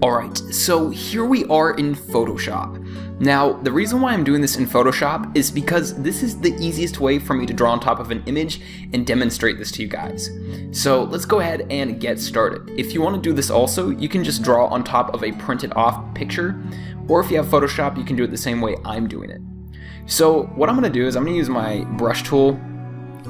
Alright, so here we are in Photoshop. Now, the reason why I'm doing this in Photoshop is because this is the easiest way for me to draw on top of an image and demonstrate this to you guys. So let's go ahead and get started. If you want to do this also, you can just draw on top of a printed off picture, or if you have Photoshop, you can do it the same way I'm doing it. So what I'm going to do is I'm going to use my brush tool,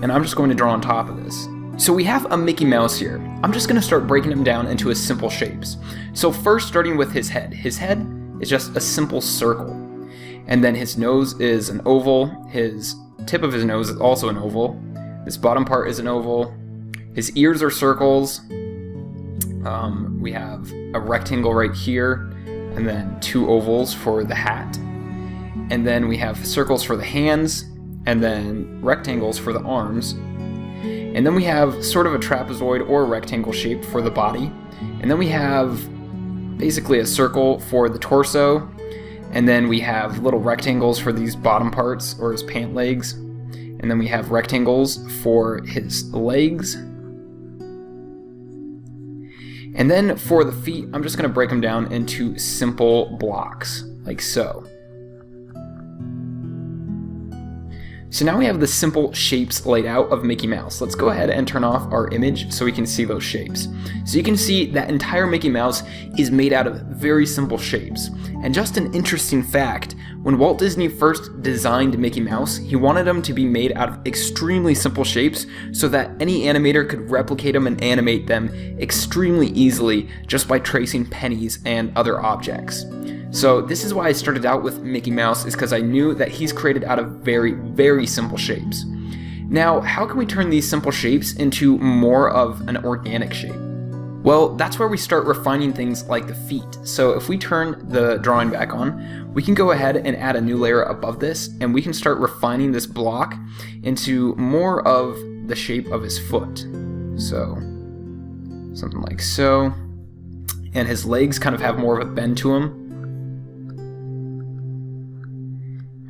and I'm just going to draw on top of this. So we have a Mickey Mouse here. I'm just going to start breaking him down into his simple shapes. So first, starting with his head. His head is just a simple circle. And then his nose is an oval. His tip of his nose is also an oval. This bottom part is an oval. His ears are circles. We have a rectangle right here, and then two ovals for the hat. And then we have circles for the hands, and then rectangles for the arms. And then we have sort of a trapezoid or a rectangle shape for the body. And then we have basically a circle for the torso. And then we have little rectangles for these bottom parts or his pant legs. And then we have rectangles for his legs. And then for the feet, I'm just going to break them down into simple blocks, like so. So now we have the simple shapes laid out of Mickey Mouse. Let's go ahead and turn off our image so we can see those shapes. So you can see that entire Mickey Mouse is made out of very simple shapes. And just an interesting fact, when Walt Disney first designed Mickey Mouse, he wanted them to be made out of extremely simple shapes so that any animator could replicate them and animate them extremely easily just by tracing pennies and other objects. So this is why I started out with Mickey Mouse, is because I knew that he's created out of very, very simple shapes. Now, how can we turn these simple shapes into more of an organic shape? Well, that's where we start refining things like the feet. So if we turn the drawing back on, we can go ahead and add a new layer above this, and we can start refining this block into more of the shape of his foot. So, something like so. And his legs kind of have more of a bend to him.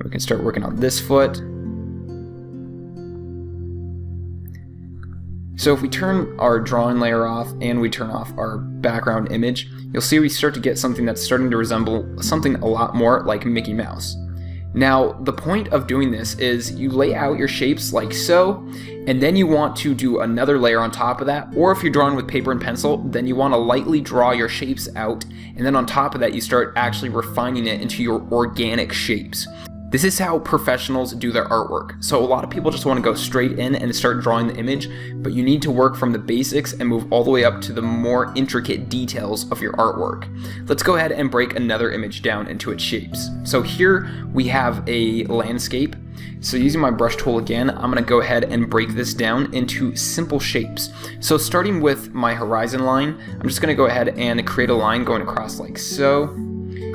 We can start working on this foot. So if we turn our drawing layer off and we turn off our background image, you'll see we start to get something that's starting to resemble something a lot more like Mickey Mouse. Now, the point of doing this is you lay out your shapes like so, and then you want to do another layer on top of that, or if you're drawing with paper and pencil, then you want to lightly draw your shapes out, and then on top of that you start actually refining it into your organic shapes. This is how professionals do their artwork. So a lot of people just want to go straight in and start drawing the image, but you need to work from the basics and move all the way up to the more intricate details of your artwork. Let's go ahead and break another image down into its shapes. So here we have a landscape. So using my brush tool again, I'm going to go ahead and break this down into simple shapes. So starting with my horizon line, I'm just going to go ahead and create a line going across like so.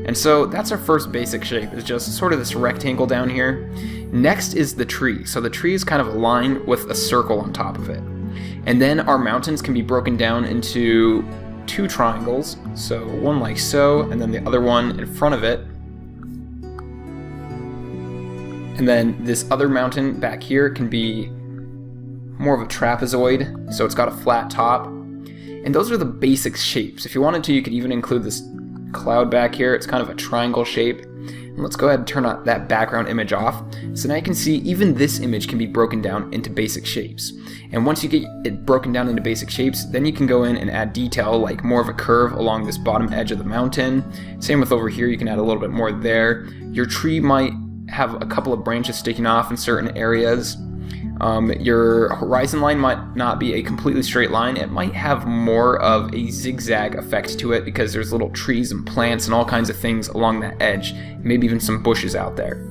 And so that's our first basic shape, is just sort of this rectangle down here. Next is the tree. So the tree is kind of a line with a circle on top of it. And then our mountains can be broken down into two triangles. So one like so, and then the other one in front of it. And then this other mountain back here can be more of a trapezoid, so it's got a flat top. And those are the basic shapes. If you wanted to, you could even include this cloud back here. It's kind of a triangle shape. And let's go ahead and turn that background image off. So now you can see even this image can be broken down into basic shapes. And once you get it broken down into basic shapes, then you can go in and add detail, like more of a curve along this bottom edge of the mountain. Same with over here, you can add a little bit more there. Your tree might have a couple of branches sticking off in certain areas. Your horizon line might not be a completely straight line. It might have more of a zigzag effect to it because there's little trees and plants and all kinds of things along that edge, maybe even some bushes out there.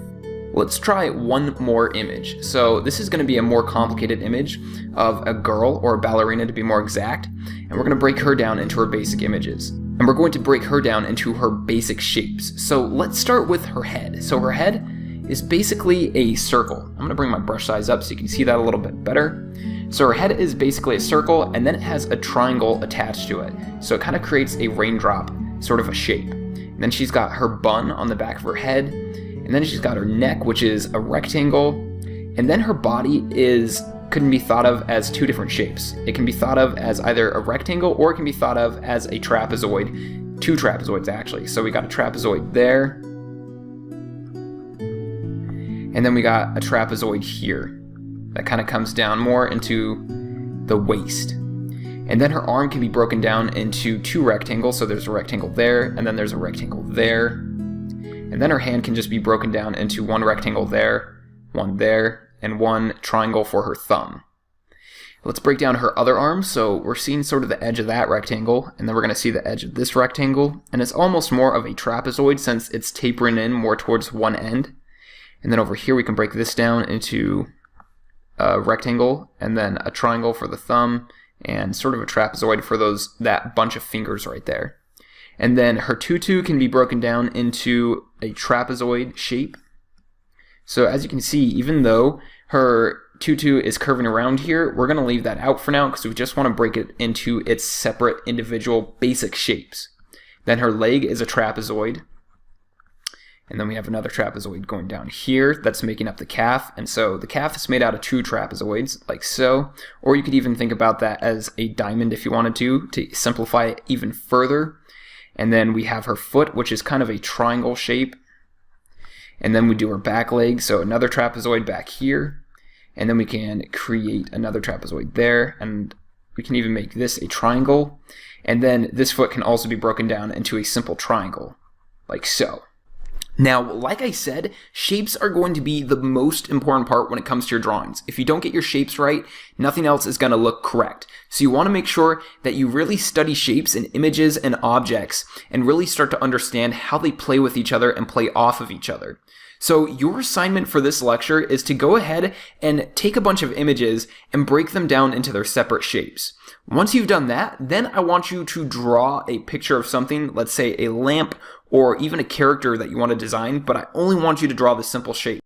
Let's try one more image. So this is going to be a more complicated image of a girl, or a ballerina to be more exact, and we're going to break her down into her basic images. And we're going to break her down into her basic shapes. So let's start with her head. So her head is basically a circle. I'm going to bring my brush size up so you can see that a little bit better. So her head is basically a circle, and then it has a triangle attached to it. So it kind of creates a raindrop sort of a shape. And then she's got her bun on the back of her head, and then she's got her neck, which is a rectangle, and then her body can be thought of as two different shapes. It can be thought of as either a rectangle, or it can be thought of as a trapezoid, 2 trapezoids actually. So we got a trapezoid there, and then we got a trapezoid here that kind of comes down more into the waist. And then her arm can be broken down into 2 rectangles, so there's a rectangle there, and then there's a rectangle there. And then her hand can just be broken down into 1 rectangle there, 1 there, and 1 triangle for her thumb. Let's break down her other arm. So we're seeing sort of the edge of that rectangle, and then we're going to see the edge of this rectangle, and it's almost more of a trapezoid since it's tapering in more towards one end. And then over here we can break this down into a rectangle, and then a triangle for the thumb, and sort of a trapezoid for that bunch of fingers right there. And then her tutu can be broken down into a trapezoid shape. So as you can see, even though her tutu is curving around here, we're going to leave that out for now because we just want to break it into its separate individual basic shapes. Then her leg is a trapezoid. And then we have another trapezoid going down here that's making up the calf. And so the calf is made out of 2 trapezoids, like so. Or you could even think about that as a diamond if you wanted to simplify it even further. And then we have her foot, which is kind of a triangle shape. And then we do her back leg, so another trapezoid back here. And then we can create another trapezoid there, and we can even make this a triangle. And then this foot can also be broken down into a simple triangle, like so. Now, like I said, shapes are going to be the most important part when it comes to your drawings. If you don't get your shapes right, nothing else is going to look correct. So you want to make sure that you really study shapes and images and objects and really start to understand how they play with each other and play off of each other. So your assignment for this lecture is to go ahead and take a bunch of images and break them down into their separate shapes. Once you've done that, then I want you to draw a picture of something, let's say a lamp or even a character that you want to design, but I only want you to draw the simple shape.